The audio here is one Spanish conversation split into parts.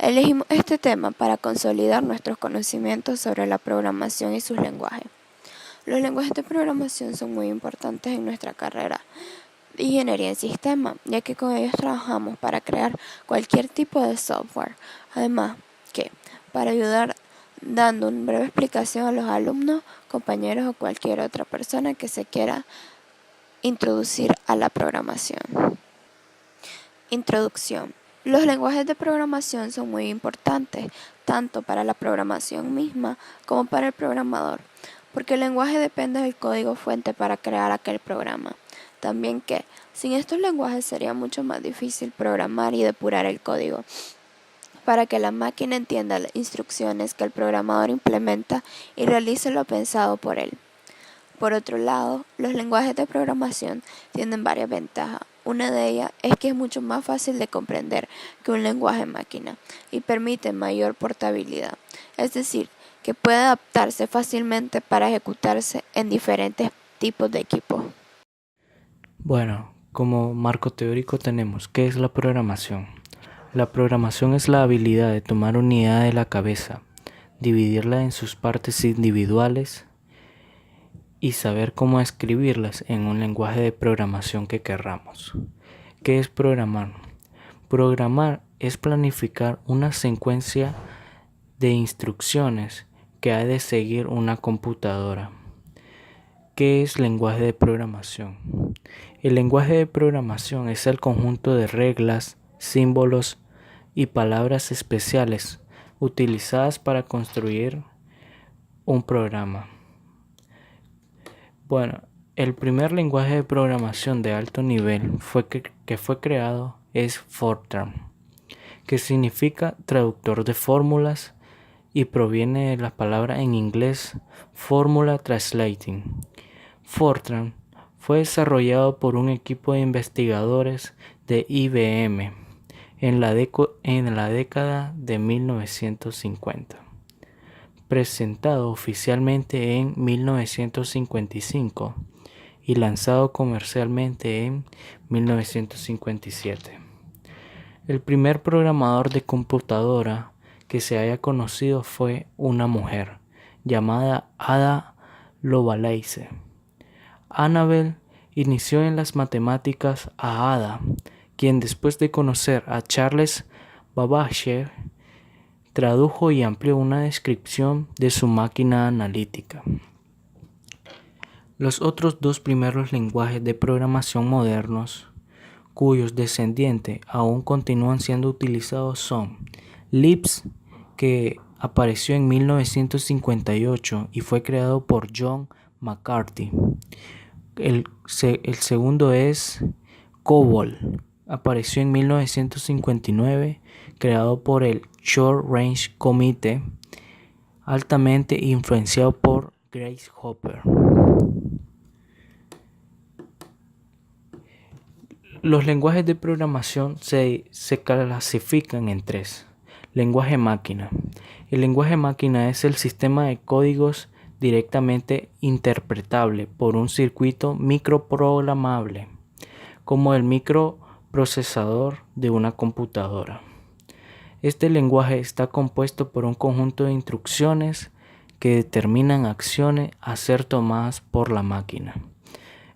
Elegimos este tema para consolidar nuestros conocimientos sobre la programación y sus lenguajes. Los lenguajes de programación son muy importantes en nuestra carrera de ingeniería en sistemas, ya que con ellos trabajamos para crear cualquier tipo de software. Además, para ayudar dando una breve explicación a los alumnos, compañeros o cualquier otra persona que se quiera introducir a la programación. Introducción. Los lenguajes de programación son muy importantes, tanto para la programación misma como para el programador, porque el lenguaje depende del código fuente para crear aquel programa. También sin estos lenguajes sería mucho más difícil programar y depurar el código, para que la máquina entienda las instrucciones que el programador implementa y realice lo pensado por él. Por otro lado, los lenguajes de programación tienen varias ventajas. Una de ellas es que es mucho más fácil de comprender que un lenguaje máquina y permite mayor portabilidad, es decir, que puede adaptarse fácilmente para ejecutarse en diferentes tipos de equipos. Bueno, como marco teórico tenemos ¿qué es la programación? La programación es la habilidad de tomar una idea de la cabeza, dividirla en sus partes individuales y saber cómo escribirlas en un lenguaje de programación que querramos. ¿Qué es programar? Programar es planificar una secuencia de instrucciones que ha de seguir una computadora. ¿Qué es lenguaje de programación? El lenguaje de programación es el conjunto de reglas, símbolos y palabras especiales utilizadas para construir un programa. Bueno, el primer lenguaje de programación de alto nivel que fue creado es Fortran, que significa traductor de fórmulas y proviene de la palabra en inglés Formula Translating. Fortran fue desarrollado por un equipo de investigadores de IBM en la década de 1950. Presentado oficialmente en 1955 y lanzado comercialmente en 1957. El primer programador de computadora que se haya conocido fue una mujer llamada Ada Lovelace. Annabel inició en las matemáticas a Ada, quien después de conocer a Charles Babbage tradujo y amplió una descripción de su máquina analítica. Los otros dos primeros lenguajes de programación modernos, cuyos descendientes aún continúan siendo utilizados, son Lisp, que apareció en 1958 y fue creado por John McCarthy. El segundo es COBOL, apareció en 1959, creado por el Short Range Committee, altamente influenciado por Grace Hopper. Los lenguajes de programación se clasifican en tres. Lenguaje máquina. El lenguaje máquina es el sistema de códigos directamente interpretable por un circuito microprogramable, como el microprocesador de una computadora. Este lenguaje está compuesto por un conjunto de instrucciones que determinan acciones a ser tomadas por la máquina.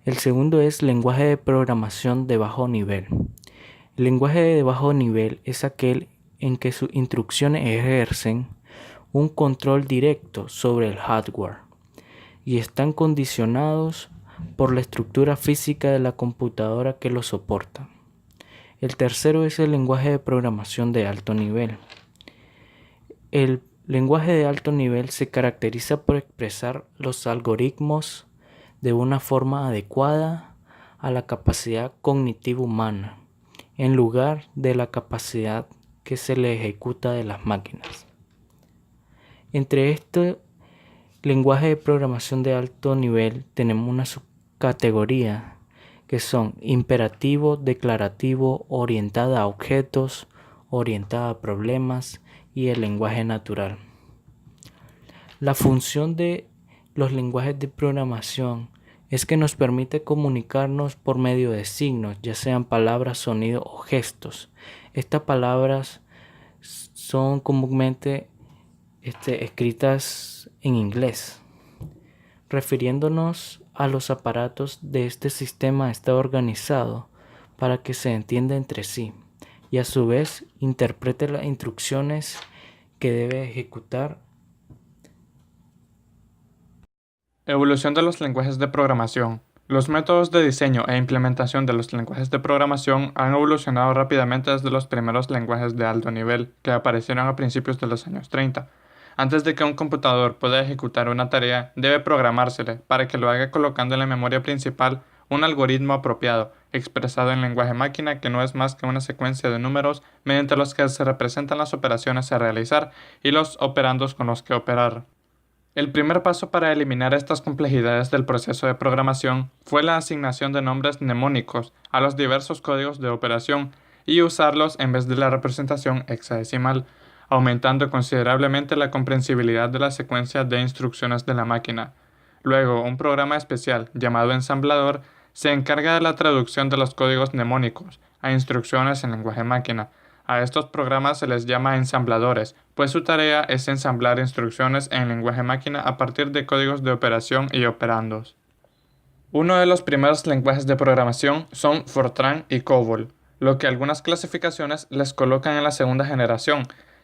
El segundo es lenguaje de programación de bajo nivel. El lenguaje de bajo nivel es aquel en que sus instrucciones ejercen un control directo sobre el hardware y están condicionados por la estructura física de la computadora que lo soporta. El tercero es el lenguaje de programación de alto nivel. El lenguaje de alto nivel se caracteriza por expresar los algoritmos de una forma adecuada a la capacidad cognitiva humana, en lugar de la capacidad que se le ejecuta de las máquinas. Entre este lenguaje de programación de alto nivel tenemos una subcategoría que son imperativo, declarativo, orientada a objetos, orientada a problemas y el lenguaje natural. La función de los lenguajes de programación es que nos permite comunicarnos por medio de signos, ya sean palabras, sonidos o gestos. Estas palabras son comúnmente escritas en inglés. Refiriéndonos a los aparatos de este sistema está organizado para que se entienda entre sí y a su vez interprete las instrucciones que debe ejecutar. Evolución de los lenguajes de programación. Los métodos de diseño e implementación de los lenguajes de programación han evolucionado rápidamente desde los primeros lenguajes de alto nivel que aparecieron a principios de los años 30. Antes de que un computador pueda ejecutar una tarea, debe programársele para que lo haga colocando en la memoria principal un algoritmo apropiado, expresado en lenguaje máquina que no es más que una secuencia de números mediante los que se representan las operaciones a realizar y los operandos con los que operar. El primer paso para eliminar estas complejidades del proceso de programación fue la asignación de nombres mnemónicos a los diversos códigos de operación y usarlos en vez de la representación hexadecimal, aumentando considerablemente la comprensibilidad de la secuencia de instrucciones de la máquina. Luego, un programa especial llamado ensamblador se encarga de la traducción de los códigos mnemónicos a instrucciones en lenguaje máquina. A estos programas se les llama ensambladores, pues su tarea es ensamblar instrucciones en lenguaje máquina a partir de códigos de operación y operandos. Uno de los primeros lenguajes de programación son Fortran y COBOL, lo que algunas clasificaciones les colocan en la segunda generación.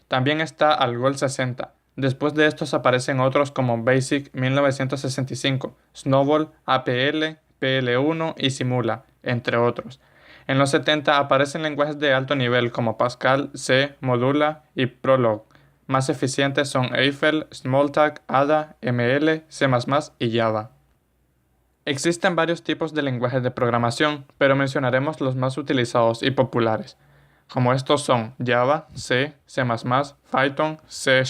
También está Algol 60. Después de estos aparecen otros como BASIC 1965, Snowball, APL, PL1 y Simula, entre otros. En los 70 aparecen lenguajes de alto nivel como Pascal, C, Modula y Prolog. Más eficientes son Eiffel, Smalltalk, Ada, ML, C++ y Java. Existen varios tipos de lenguajes de programación, pero mencionaremos los más utilizados y populares, como estos son Java, C, C++, Python, C#,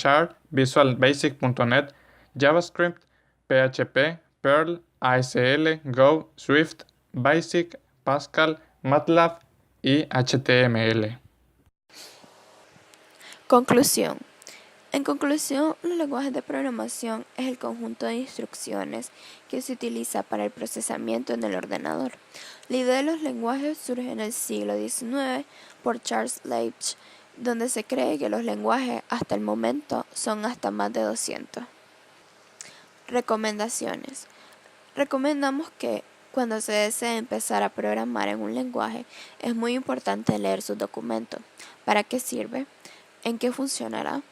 Visual Basic.net, JavaScript, PHP, Perl, ASL, Go, Swift, Basic, Pascal, MATLAB y HTML. Conclusión. En conclusión, los lenguajes de programación es el conjunto de instrucciones que se utiliza para el procesamiento en el ordenador. La idea de los lenguajes surge en el siglo XIX por Charles Babbage, donde se cree que los lenguajes hasta el momento son hasta más de 200. Recomendaciones. Recomendamos que cuando se desee empezar a programar en un lenguaje, es muy importante leer sus documentos. ¿Para qué sirve? ¿En qué funcionará?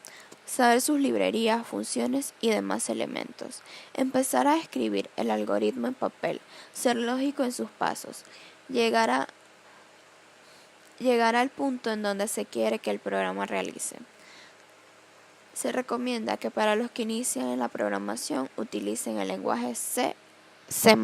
Saber sus librerías, funciones y demás elementos. Empezar a escribir el algoritmo en papel. Ser lógico en sus pasos. Llegar al punto en donde se quiere que el programa realice. Se recomienda que para los que inician en la programación utilicen el lenguaje C, C++.